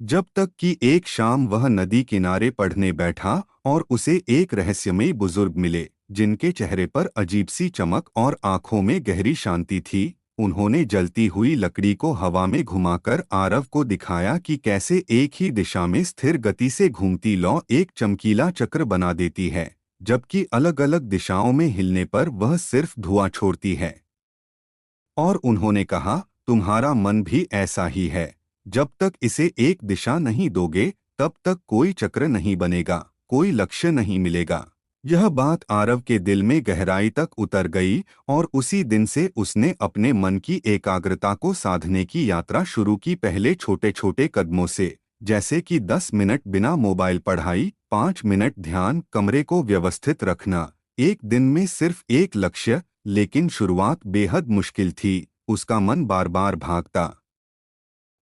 जब तक कि एक शाम वह नदी किनारे पढ़ने बैठा और उसे एक रहस्यमयी बुजुर्ग मिले, जिनके चेहरे पर अजीब सी चमक और आंखों में गहरी शांति थी। उन्होंने जलती हुई लकड़ी को हवा में घुमाकर आरव को दिखाया कि कैसे एक ही दिशा में स्थिर गति से घूमती लौ एक चमकीला चक्र बना देती है, जबकि अलग अलग दिशाओं में हिलने पर वह सिर्फ धुआं छोड़ती है। और उन्होंने कहा, तुम्हारा मन भी ऐसा ही है। जब तक इसे एक दिशा नहीं दोगे, तब तक कोई चक्र नहीं बनेगा, कोई लक्ष्य नहीं मिलेगा। यह बात आरव के दिल में गहराई तक उतर गई और उसी दिन से उसने अपने मन की एकाग्रता को साधने की यात्रा शुरू की, पहले छोटे छोटे कदमों से, जैसे कि 10 मिनट बिना मोबाइल पढ़ाई, 5 मिनट ध्यान, कमरे को व्यवस्थित रखना, एक दिन में सिर्फ एक लक्ष्य। लेकिन शुरुआत बेहद मुश्किल थी। उसका मन बार बार भागता,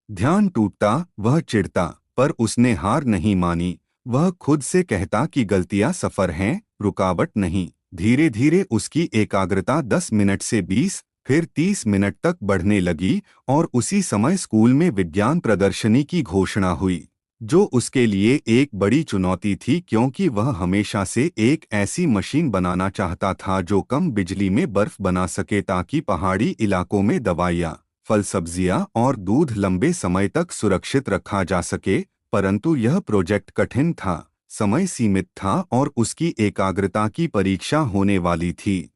ध्यान टूटता, वह चिढ़ता, पर उसने हार नहीं मानी। वह खुद से कहता कि गलतियां सफर हैं, रुकावट नहीं। धीरे धीरे उसकी एकाग्रता 10 मिनट से 20, फिर 30 मिनट तक बढ़ने लगी और उसी समय स्कूल में विज्ञान प्रदर्शनी की घोषणा हुई, जो उसके लिए एक बड़ी चुनौती थी, क्योंकि वह हमेशा से एक ऐसी मशीन बनाना चाहता था जो कम बिजली में बर्फ बना सके, ताकि पहाड़ी इलाकों में दवाइयाँ, फल, सब्जियां और दूध लंबे समय तक सुरक्षित रखा जा सके। परंतु यह प्रोजेक्ट कठिन था, समय सीमित था और उसकी एकाग्रता की परीक्षा होने वाली थी।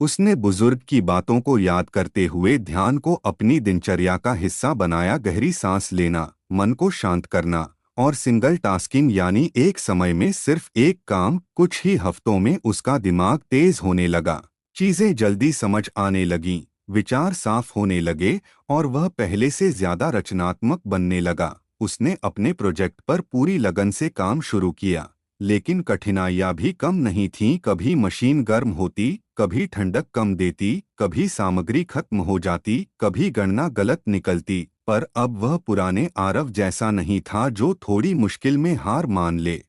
उसने बुजुर्ग की बातों को याद करते हुए ध्यान को अपनी दिनचर्या का हिस्सा बनाया। गहरी सांस लेना, मन को शांत करना और सिंगल टास्किंग, यानी एक समय में सिर्फ एक काम। कुछ ही हफ्तों में उसका दिमाग तेज होने लगा, चीजें जल्दी समझ आने लगीं, विचार साफ होने लगे और वह पहले से ज्यादा रचनात्मक बनने लगा। उसने अपने प्रोजेक्ट पर पूरी लगन से काम शुरू किया, लेकिन कठिनाइयां भी कम नहीं थीं। कभी मशीन गर्म होती, कभी ठंडक कम देती, कभी सामग्री खत्म हो जाती, कभी गणना गलत निकलती। पर अब वह पुराने आरव जैसा नहीं था जो थोड़ी मुश्किल में हार मान ले,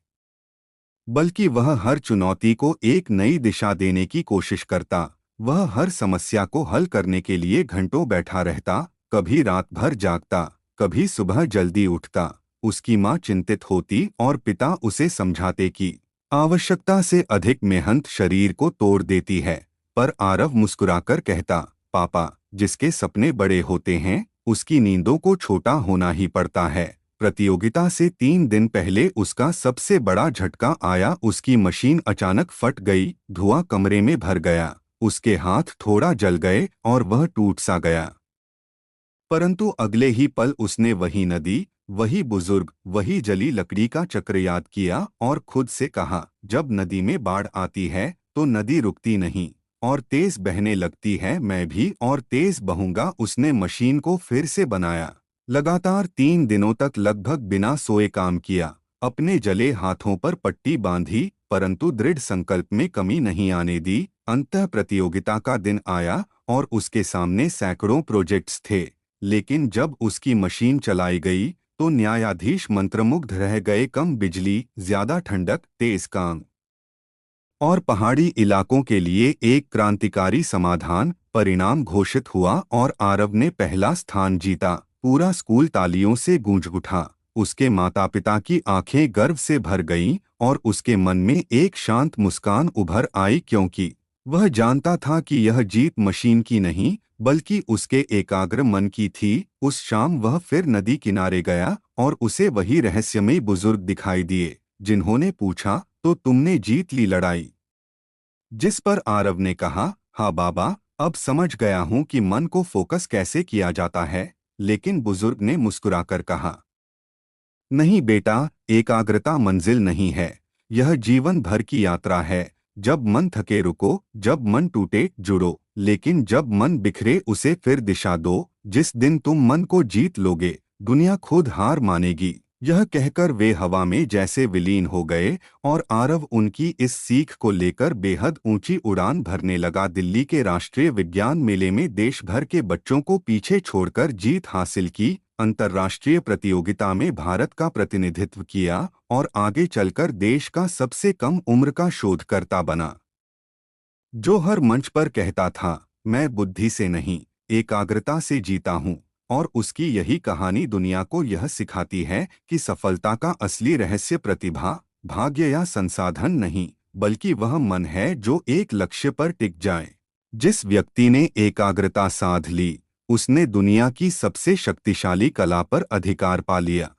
बल्कि वह हर चुनौती को एक नई दिशा देने की कोशिश करता। वह हर समस्या को हल करने के लिए घंटों बैठा रहता, कभी रात भर जागता, कभी सुबह जल्दी उठता। उसकी माँ चिंतित होती और पिता उसे समझाते कि आवश्यकता से अधिक मेहनत शरीर को तोड़ देती है। पर आरव मुस्कुराकर कहता, पापा, जिसके सपने बड़े होते हैं, उसकी नींदों को छोटा होना ही पड़ता है। प्रतियोगिता से 3 दिन पहले उसका सबसे बड़ा झटका आया। उसकी मशीन अचानक फट गई, धुआं कमरे में भर गया, उसके हाथ थोड़ा जल गए और वह टूट सा गया। परंतु अगले ही पल उसने वही नदी, वही बुजुर्ग, वही जली लकड़ी का चक्र याद किया और खुद से कहा, जब नदी में बाढ़ आती है तो नदी रुकती नहीं और तेज बहने लगती है, मैं भी और तेज बहूंगा। उसने मशीन को फिर से बनाया, लगातार 3 दिनों तक लगभग बिना सोए काम किया, अपने जले हाथों पर पट्टी बांधी, परंतु दृढ़ संकल्प में कमी नहीं आने दी। अंततः प्रतियोगिता का दिन आया और उसके सामने सैकड़ों प्रोजेक्ट्स थे। लेकिन जब उसकी मशीन चलाई गई तो न्यायाधीश मंत्रमुग्ध रह गए। कम बिजली, ज्यादा ठंडक, तेज काम और पहाड़ी इलाकों के लिए एक क्रांतिकारी समाधान। परिणाम घोषित हुआ और आरव ने पहला स्थान जीता। पूरा स्कूल तालियों से गूंज उठा। उसके माता पिता की आंखें गर्व से भर गईं और उसके मन में एक शांत मुस्कान उभर आई, क्योंकि वह जानता था कि यह जीत मशीन की नहीं, बल्कि उसके एकाग्र मन की थी। उस शाम वह फिर नदी किनारे गया और उसे वही रहस्यमयी बुजुर्ग दिखाई दिए, जिन्होंने पूछा, तो तुमने जीत ली लड़ाई? जिस पर आरव ने कहा, हाँ बाबा, अब समझ गया हूँ कि मन को फोकस कैसे किया जाता है। लेकिन बुजुर्ग ने मुस्कुराकर कहा, नहीं बेटा, एकाग्रता मंजिल नहीं है, यह जीवन भर की यात्रा है। जब मन थके रुको, जब मन टूटे जुड़ो, लेकिन जब मन बिखरे उसे फिर दिशा दो। जिस दिन तुम मन को जीत लोगे, दुनिया खुद हार मानेगी। यह कहकर वे हवा में जैसे विलीन हो गए और आरव उनकी इस सीख को लेकर बेहद ऊंची उड़ान भरने लगा। दिल्ली के राष्ट्रीय विज्ञान मेले में देश भर के बच्चों को पीछे छोड़कर जीत हासिल की, अंतर्राष्ट्रीय प्रतियोगिता में भारत का प्रतिनिधित्व किया और आगे चलकर देश का सबसे कम उम्र का शोधकर्ता बना, जो हर मंच पर कहता था, मैं बुद्धि से नहीं, एकाग्रता से जीता हूँ। और उसकी यही कहानी दुनिया को यह सिखाती है कि सफलता का असली रहस्य प्रतिभा, भाग्य या संसाधन नहीं, बल्कि वह मन है जो एक लक्ष्य पर टिक जाए। जिस व्यक्ति ने एकाग्रता साध ली, उसने दुनिया की सबसे शक्तिशाली कला पर अधिकार पा लिया।